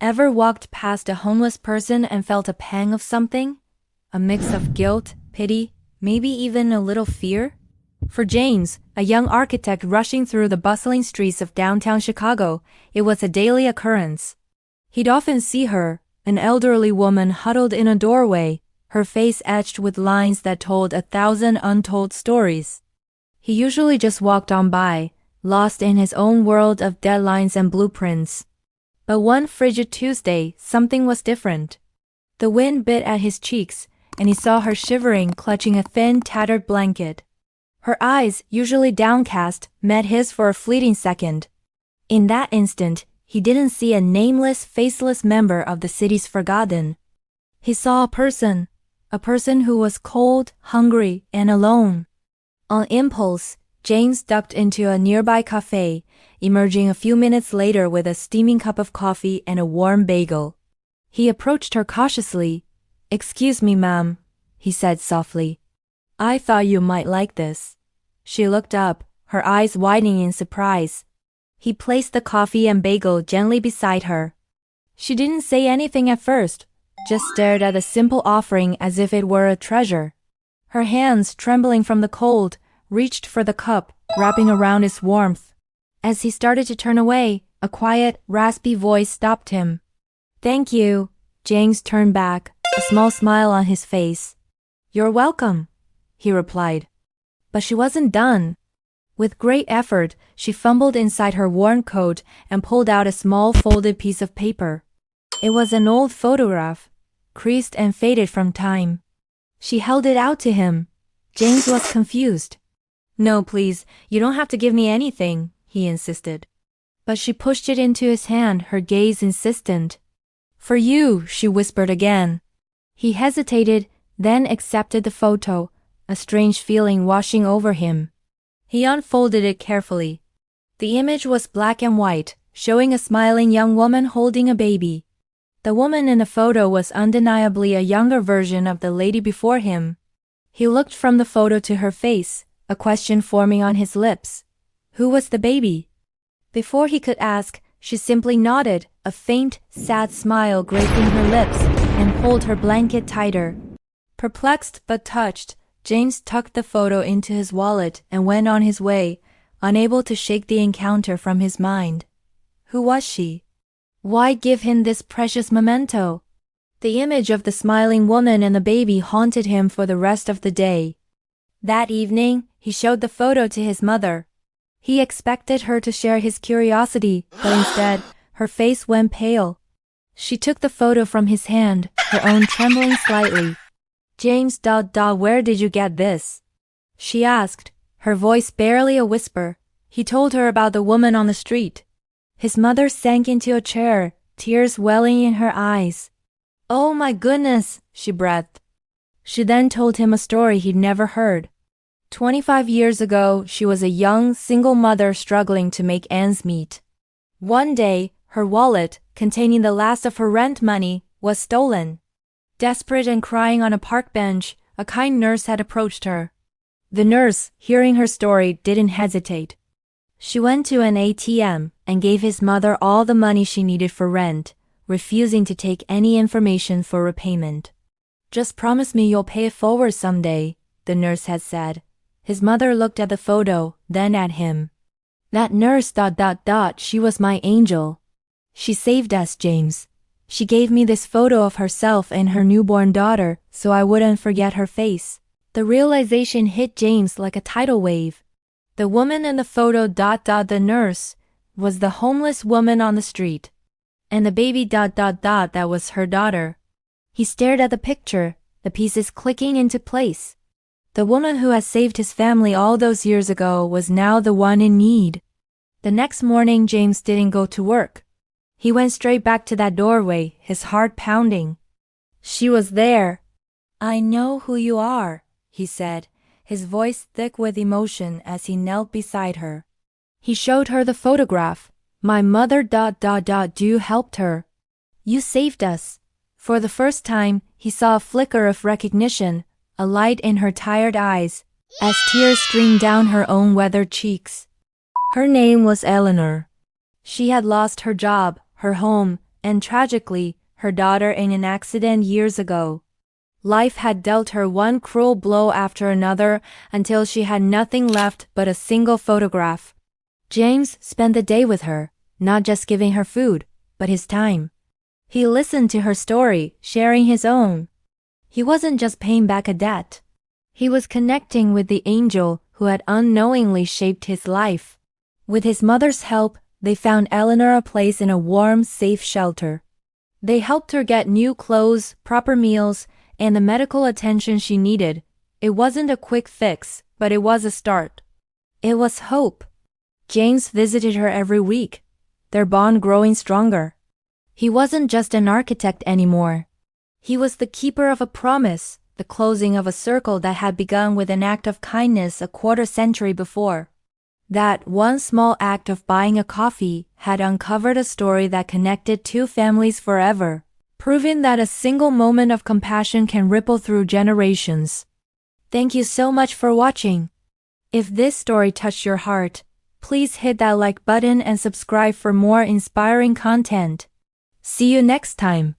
Ever walked past a homeless person and felt a pang of something? A mix of guilt, pity, maybe even a little fear? For James, a young architect rushing through the bustling streets of downtown Chicago, it was a daily occurrence. He'd often see her, an elderly woman huddled in a doorway, her face etched with lines that told 1,000 untold stories. He usually just walked on by, lost in his own world of deadlines and blueprints. But one frigid Tuesday, something was different. The wind bit at his cheeks, and he saw her shivering, clutching a thin, tattered blanket. Her eyes, usually downcast, met his for a fleeting second. In that instant, he didn't see a nameless, faceless member of the city's forgotten. He saw a person who was cold, hungry, and alone. On impulse, James ducked into a nearby cafe, emerging a few minutes later with a steaming cup of coffee and a warm bagel. He approached her cautiously. "Excuse me, ma'am," he said softly. "I thought you might like this." She looked up, her eyes widening in surprise. He placed the coffee and bagel gently beside her. She didn't say anything at first, just stared at the simple offering as if it were a treasure. Her hands, trembling from the cold, reached for the cup, wrapping around its warmth. As he started to turn away, a quiet, raspy voice stopped him. "Thank you." James turned back, a small smile on his face. "You're welcome," he replied. But she wasn't done. With great effort, she fumbled inside her worn coat and pulled out a small folded piece of paper. It was an old photograph, creased and faded from time. She held it out to him. James was confused. "No, please, you don't have to give me anything," he insisted. But she pushed it into his hand, her gaze insistent. "For you," she whispered again. He hesitated, then accepted the photo, a strange feeling washing over him. He unfolded it carefully. The image was black and white, showing a smiling young woman holding a baby. The woman in the photo was undeniably a younger version of the lady before him. He looked from the photo to her face, a question forming on his lips. Who was the baby? Before he could ask, she simply nodded, a faint, sad smile gracing her lips, and pulled her blanket tighter. Perplexed but touched, James tucked the photo into his wallet and went on his way, unable to shake the encounter from his mind. Who was she? Why give him this precious memento? The image of the smiling woman and the baby haunted him for the rest of the day. That evening, he showed the photo to his mother. He expected her to share his curiosity, but instead, her face went pale. She took the photo from his hand, her own trembling slightly. "James, where did you get this?" she asked, her voice barely a whisper. He told her about the woman on the street. His mother sank into a chair, tears welling in her eyes. "Oh my goodness," she breathed. She then told him a story he'd never heard. 25 years ago, she was a young, single mother struggling to make ends meet. One day, her wallet, containing the last of her rent money, was stolen. Desperate and crying on a park bench, a kind nurse had approached her. The nurse, hearing her story, didn't hesitate. She went to an ATM and gave his mother all the money she needed for rent, refusing to take any information for repayment. "Just promise me you'll pay it forward someday," the nurse had said. His mother looked at the photo, then at him. "That nurse, she was my angel. She saved us, James. She gave me this photo of herself and her newborn daughter so I wouldn't forget her face." The realization hit James like a tidal wave. The woman in the photo, the nurse, was the homeless woman on the street. And the baby, that was her daughter. He stared at the picture, the pieces clicking into place. The woman who had saved his family all those years ago was now the one in need. The next morning, James didn't go to work. He went straight back to that doorway, his heart pounding. She was there. "I know who you are," he said, his voice thick with emotion as he knelt beside her. He showed her the photograph. "My mother, you helped her. You saved us." For the first time, he saw a flicker of recognition, a light in her tired eyes, as tears streamed down her own weathered cheeks. Her name was Eleanor. She had lost her job, her home, and tragically, her daughter in an accident years ago. Life had dealt her one cruel blow after another until she had nothing left but a single photograph. James spent the day with her, not just giving her food, but his time. He listened to her story, sharing his own. He wasn't just paying back a debt. He was connecting with the angel who had unknowingly shaped his life. With his mother's help, they found Eleanor a place in a warm, safe shelter. They helped her get new clothes, proper meals, and the medical attention she needed. It wasn't a quick fix, but it was a start. It was hope. James visited her every week, their bond growing stronger. He wasn't just an architect anymore. He was the keeper of a promise, the closing of a circle that had begun with an act of kindness a quarter-century before. That one small act of buying a coffee had uncovered a story that connected two families forever, proving that a single moment of compassion can ripple through generations. Thank you so much for watching. If this story touched your heart, please hit that like button and subscribe for more inspiring content. See you next time.